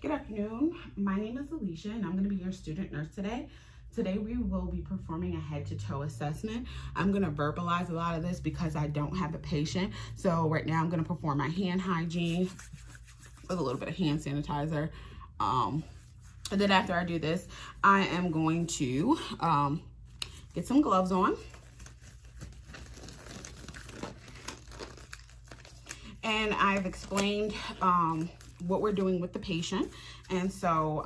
Good afternoon. My name is Alicia and I'm going to be your student nurse today. Today we will be performing a head-to-toe assessment. I'm going to verbalize a lot of this because I don't have a patient. So right now I'm going to perform my hand hygiene with a little bit of hand sanitizer. And then after I do this, I am going to get some gloves on. And I've explained what we're doing with the patient. And so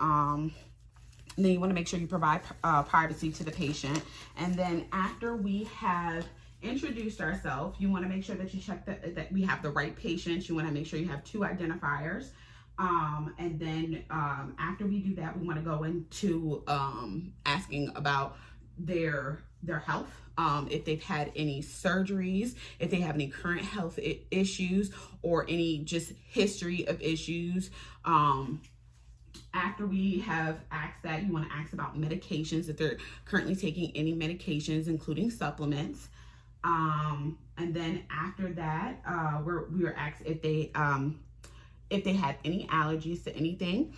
then you want to make sure you provide privacy to the patient. And then after we have introduced ourselves, you want to make sure that you check that we have the right patients. You want to make sure you have 2 identifiers. And then after we do that, we want to go into asking about their health, if they've had any surgeries, if they have any current health issues, or any just history of issues. After we have asked that, you want to ask about medications, if they're currently taking any medications, including supplements. And then after that, we were asked if they had any allergies to anything.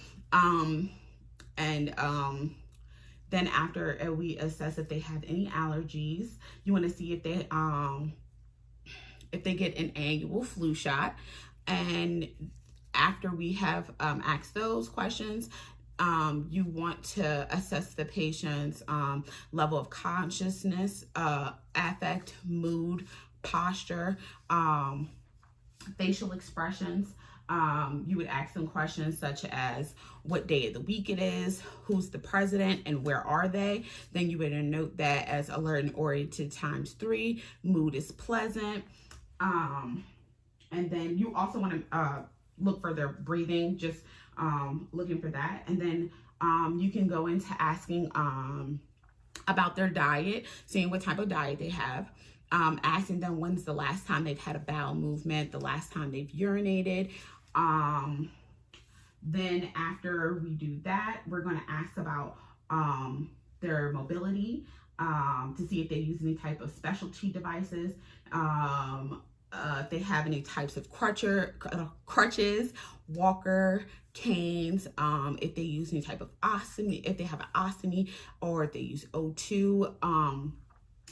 Then after we assess if they have any allergies, you want to see if they get an annual flu shot. And after we have asked those questions, you want to assess the patient's level of consciousness, affect, mood, posture, facial expressions. You would ask them questions such as what day of the week it is, who's the president, and where are they. Then you would note that as alert and oriented ×3, mood is pleasant. And then you also want to look for their breathing, just looking for that. And then you can go into asking about their diet, seeing what type of diet they have. Asking them when's the last time they've had a bowel movement, the last time they've urinated. Then after we do that, we're going to ask about their mobility, to see if they use any type of specialty devices, if they have any types of crutches, walker, canes, if they use any type of ostomy, if they have an ostomy, or if they use O2,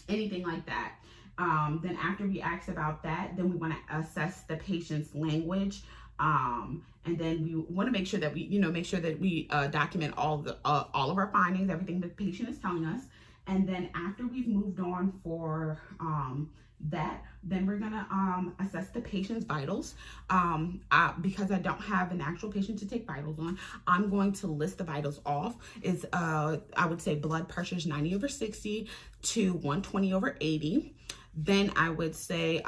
anything like that. Then after we ask about that, then we want to assess the patient's language. And then we want to make sure that we document all of our findings, everything the patient is telling us. And then after we've moved on for that, then we're gonna assess the patient's vitals. Because I don't have an actual patient to take vitals on, I'm going to list the vitals off. It's I would say blood pressure is 90/60 to 120/80. Then I would say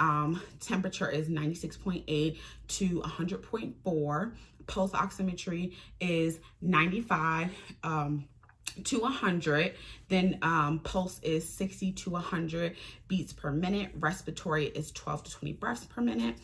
temperature is 96.8 to 100.4. Pulse oximetry is 95 to 100. Then pulse is 60 to 100 beats per minute. Respiratory is 12 to 20 breaths per minute.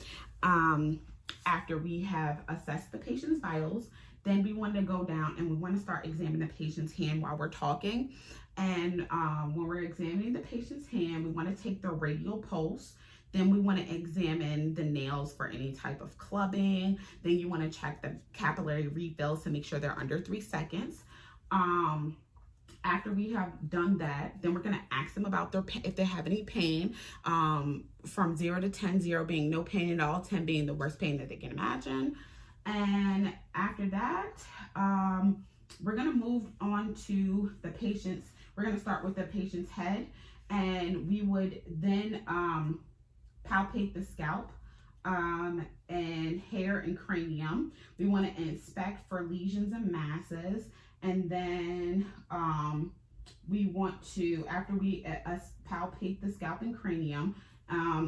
After we have assessed the patient's vitals, then we want to go down and we want to start examining the patient's hand while we're talking. And when we're examining the patient's hand, we want to take the radial pulse. Then we want to examine the nails for any type of clubbing. Then you want to check the capillary refills to make sure they're under 3 seconds. After we have done that, then we're going to ask them about if they have any pain, from 0 to 10, 0 being no pain at all, 10 being the worst pain that they can imagine. And after that, we're going to move on to the patient's. We're going to start with the patient's head, and we would then palpate the scalp and hair and cranium. We want to inspect for lesions and masses, and then we want to, after we palpate the scalp and cranium,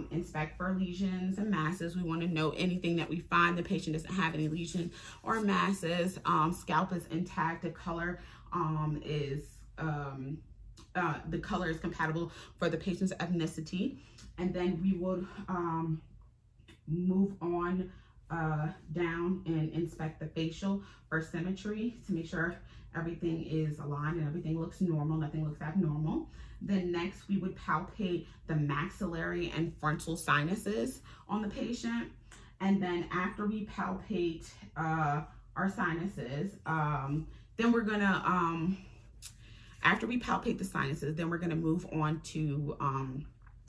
inspect for lesions and masses. We want to know anything that we find the patient doesn't have any lesions or masses. Scalp is intact. The color is compatible for the patient's ethnicity. And then we would move on down and inspect the facial for symmetry to make sure everything is aligned and everything looks normal, nothing looks abnormal. Then next we would palpate the maxillary and frontal sinuses on the patient. And then after we palpate our our sinuses. Then we're gonna, after we palpate the sinuses, then we're gonna move on to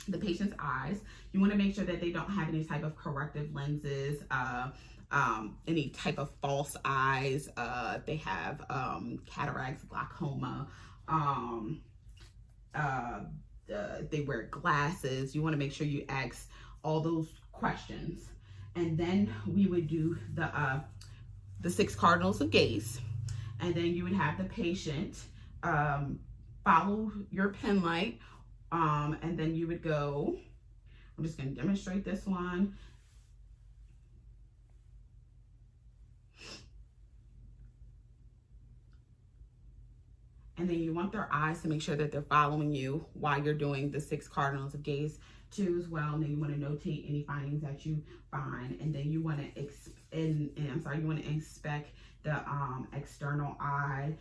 the patient's eyes. You wanna make sure that they don't have any type of corrective lenses, any type of false eyes. They have cataracts, glaucoma, they wear glasses. You wanna make sure you ask all those questions. And then we would do the 6 cardinals of gaze. And then you would have the patient follow your pen light, and then you would go, I'm just going to demonstrate this one. And then you want their eyes to make sure that they're following you while you're doing the 6 cardinals of gaze too as well. And then you want to notate any findings that you find. And then you want to you want to inspect the external eye,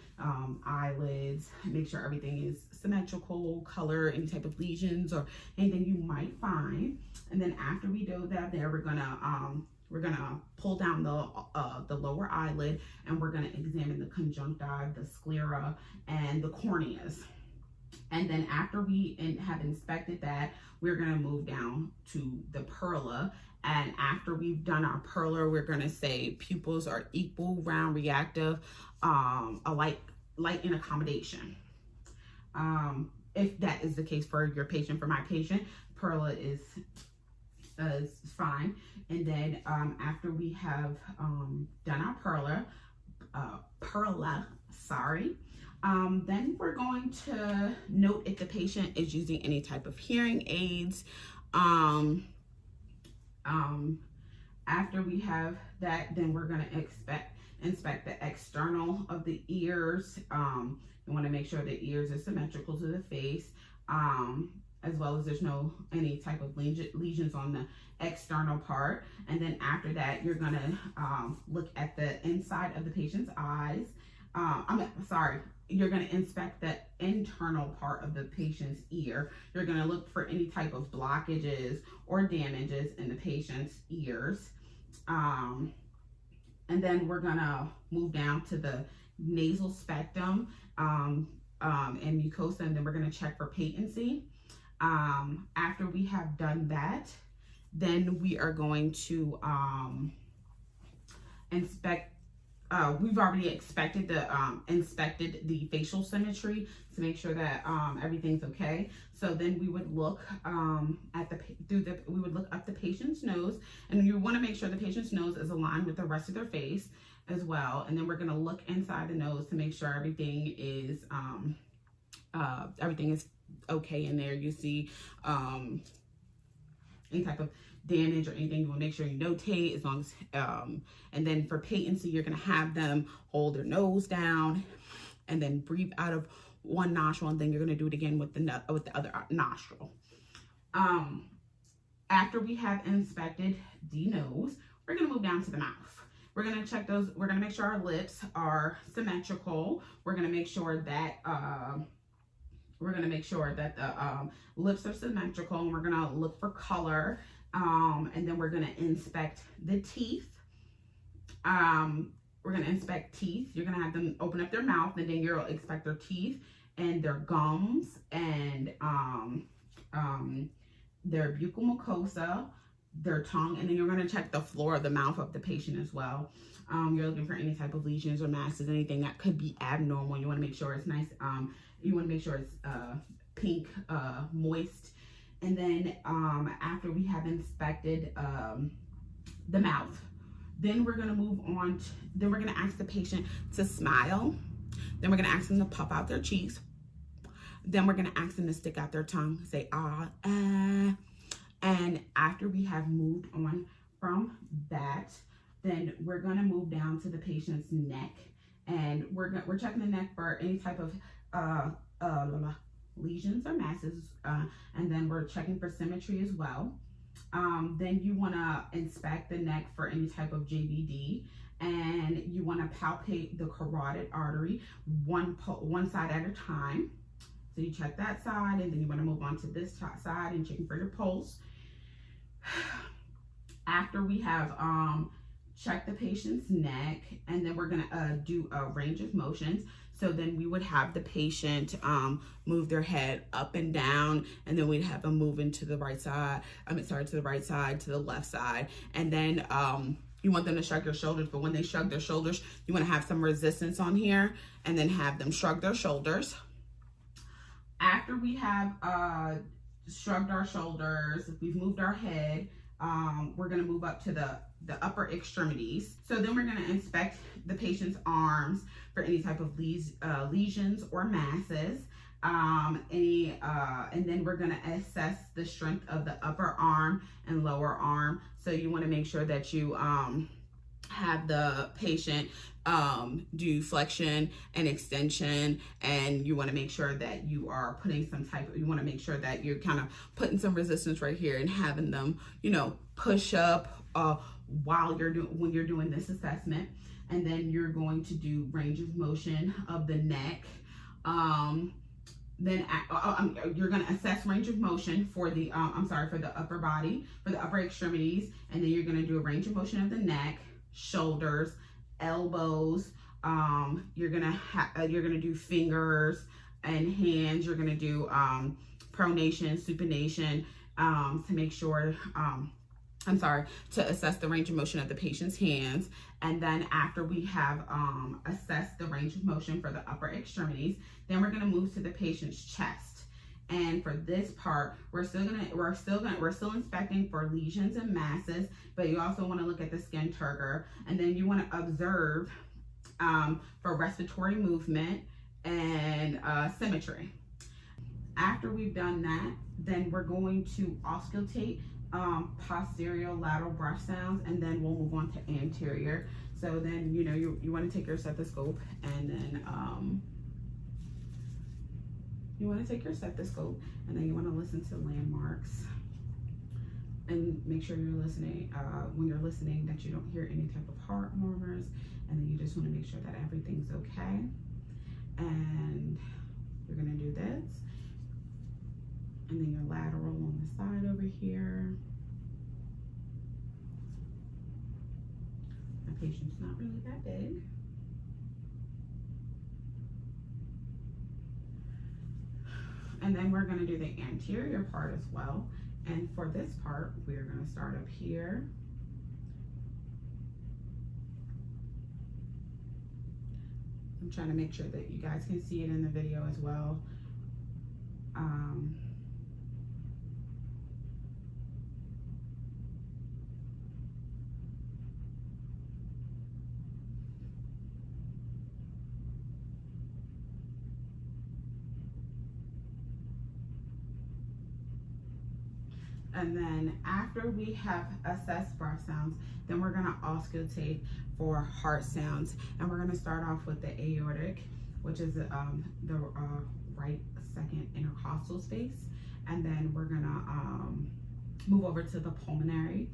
eyelids, make sure everything is symmetrical, color, any type of lesions or anything you might find. And then after we do that, there we're gonna pull down the lower eyelid, and we're gonna examine the conjunctiva, the sclera, and the corneas. And then after we have inspected that, we're gonna move down to the perla. And after we've done our perla, we're gonna say pupils are equal, round, reactive, light in accommodation. If that is the case for your patient, for my patient, perla is fine. And then after we have done our perla, then we're going to note if the patient is using any type of hearing aids. After we have that, then we're going to inspect the external of the ears. You want to make sure the ears are symmetrical to the face, as well as there's any type of lesions on the external part. And then after that, you're going to look at the inside of the patient's eyes. You're going to inspect the internal part of the patient's ear. You're going to look for any type of blockages or damages in the patient's ears. And then we're going to move down to the nasal septum and mucosa, and then we're going to check for patency. After we have done that, then we are going to inspect. We've already inspected the facial symmetry to make sure that everything's okay. So then we would look we would look up the patient's nose, and you want to make sure the patient's nose is aligned with the rest of their face as well. And then we're going to look inside the nose to make sure everything is okay in there. You see any type of damage or anything, you want to make sure you notate, as long as and then for patency, you're going to have them hold their nose down and then breathe out of one nostril, and then you're going to do it again with the other nostril. After we have inspected the nose, we're going to move down to the mouth. We're going to check those. We're going to make sure our lips are symmetrical. We're going to make sure that the lips are symmetrical, and we're going to look for color. And then we're going to inspect the teeth. We're going to inspect teeth. You're going to have them open up their mouth, and then you'll inspect their teeth and their gums and their buccal mucosa, their tongue, and then you're going to check the floor of the mouth of the patient as well. You're looking for any type of lesions or masses, anything that could be abnormal. You want to make sure it's nice. You want to make sure it's pink, moist. And then after we have inspected the mouth, then we're going to move on. Then we're going to ask the patient to smile. Then we're going to ask them to puff out their cheeks. Then we're going to ask them to stick out their tongue, say ah, ah. And after we have moved on from that, then we're going to move down to the patient's neck, and we're checking the neck for any type of lesions or masses, and then we're checking for symmetry as well. Then you want to inspect the neck for any type of JVD, and you want to palpate the carotid artery one side at a time. So you check that side, and then you want to move on to this side and checking for your pulse. After we have check the patient's neck, and then we're gonna do a range of motions. So then we would have the patient move their head up and down, and then we'd have them move into the right side, to the right side, to the left side. And then you want them to shrug their shoulders, but when they shrug their shoulders, you wanna have some resistance on here, and then have them shrug their shoulders. After we have shrugged our shoulders, we've moved our head, we're gonna move up to the upper extremities. So then we're gonna inspect the patient's arms for any type of lesions or masses. And then we're gonna assess the strength of the upper arm and lower arm. So you wanna make sure that you have the patient do flexion and extension, and you want to make sure that you are putting you want to make sure that you're kind of putting some resistance right here and having them, you know, push up when you're doing this assessment. And then you're going to do range of motion of the neck. Then you're going to assess range of motion for the for the upper body, for the upper extremities, and then you're going to do a range of motion of the neck, shoulders, elbows. You're gonna do fingers and hands. You're gonna do pronation, supination, to make sure to assess the range of motion of the patient's hands. And then after we have assessed the range of motion for the upper extremities, then we're gonna move to the patient's chest. And for this part, we're still inspecting for lesions and masses, but you also want to look at the skin turgor, and then you want to observe for respiratory movement and symmetry. After we've done that, then we're going to auscultate posterior lateral brush sounds, and then we'll move on to anterior. So then, you know, you want to take your stethoscope, and then you want to take your stethoscope, and then you want to listen to landmarks, and make sure you're listening, when you're listening, that you don't hear any type of heart murmurs, and then you just want to make sure that everything's okay. And you're going to do this, and then your lateral on the side over here. My patient's not really that big. And then we're going to do the anterior part as well. And for this part, we're going to start up here. I'm trying to make sure that you guys can see it in the video as well. And then after we have assessed breath sounds, then we're gonna auscultate for heart sounds. And we're gonna start off with the aortic, which is the right second intercostal space. And then we're gonna move over to the pulmonary,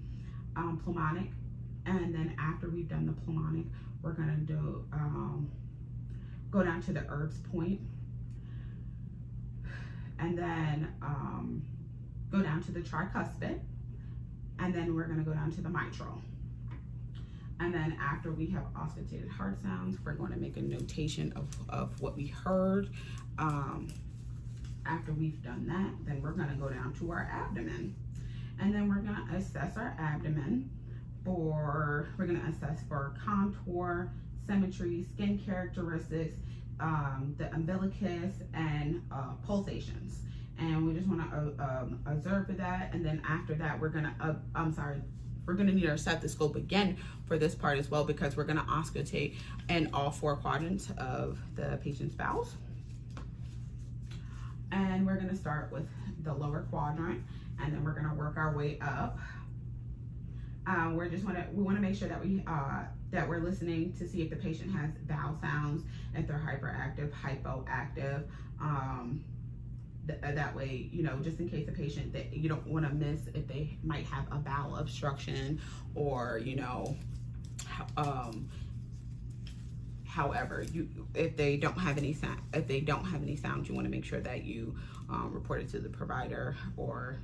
pulmonic. And then after we've done the pulmonic, we're gonna do, go down to the Erb's point. And then go down to the tricuspid, and then we're going to go down to the mitral. And then after we have auscultated heart sounds, we're going to make a notation of what we heard. After we've done that, then we're going to go down to our abdomen, and then we're going to assess our abdomen we're going to assess for contour, symmetry, skin characteristics, the umbilicus, and pulsations. And we just want to observe for that. And then after that, we're gonna need our stethoscope again for this part as well, because we're gonna auscultate in all 4 quadrants of the patient's bowels. And we're gonna start with the lower quadrant, and then we're gonna work our way up. We want to make sure that we're listening to see if the patient has vowel sounds, if they're hyperactive, hypoactive. That way, you know, just in case the patient, that you don't want to miss if they might have a bowel obstruction, or, you know, however, if they don't have any sounds, you want to make sure that you report it to the provider, or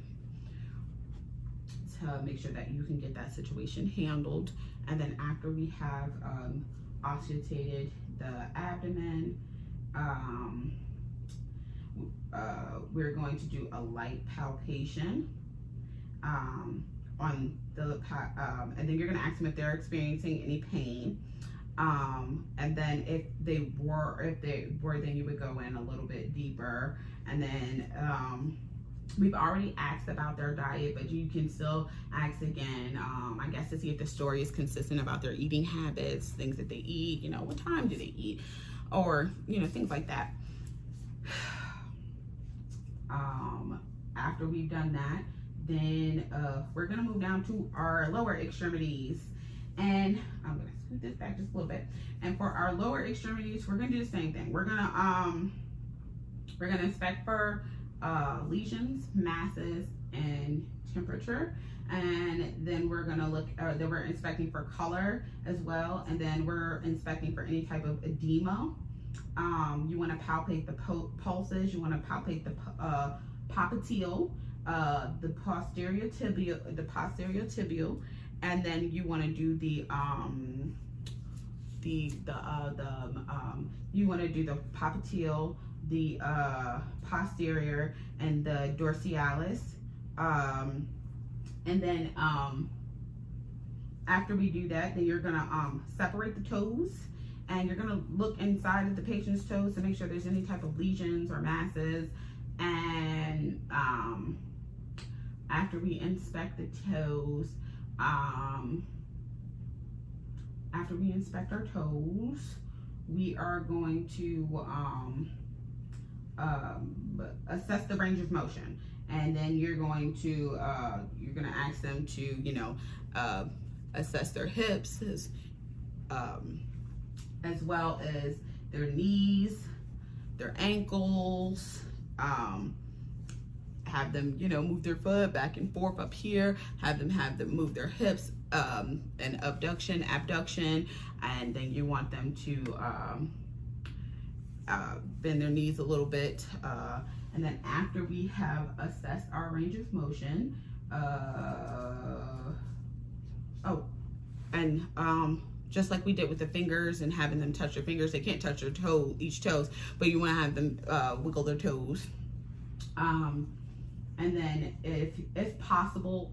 to make sure that you can get that situation handled. And then after we have auscultated the abdomen, we're going to do a light palpation on the and then you're going to ask them if they're experiencing any pain. And then if they were, then you would go in a little bit deeper. And then we've already asked about their diet, but you can still ask again, I guess, to see if the story is consistent about their eating habits, things that they eat, what time do they eat, or, things like that. After we've done that, then we're gonna move down to our lower extremities. And I'm gonna scoot this back just a little bit. And for our lower extremities, we're gonna do the same thing. We're gonna inspect for lesions, masses, and temperature. And then we're gonna look, then we're inspecting for color as well. And then we're inspecting for any type of edema. You wanna palpate the pulses. You wanna palpate the popliteal, the posterior tibial, and then you want to do you want to do the popliteal, the posterior, and the dorsalis, and then after we do that, then you're gonna separate the toes, and you're gonna look inside of the patient's toes to make sure there's any type of lesions or masses. And after we inspect the toes, after we inspect our toes, we are going to assess the range of motion. And then you're going to ask them to assess their hips as well as their knees, their ankles. Have them, move their foot back and forth up here. Have them move their hips and abduction, and then you want them to bend their knees a little bit. And then after we have assessed our range of motion, just like we did with the fingers and having them touch their fingers, they can't touch their each toes, but you want to have them wiggle their toes. And then if possible,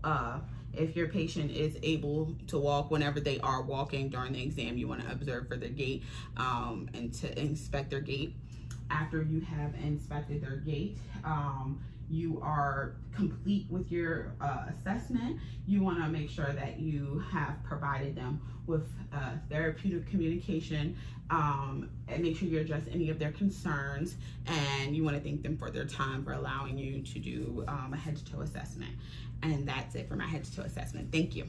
if your patient is able to walk, whenever they are walking during the exam, you want to observe for their gait and to inspect their gait. After you have inspected their gait, you are complete with your assessment. You want to make sure that you have provided them with therapeutic communication, and make sure you address any of their concerns, and you want to thank them for their time for allowing you to do a head to toe assessment. And that's it for my head to toe assessment. Thank you.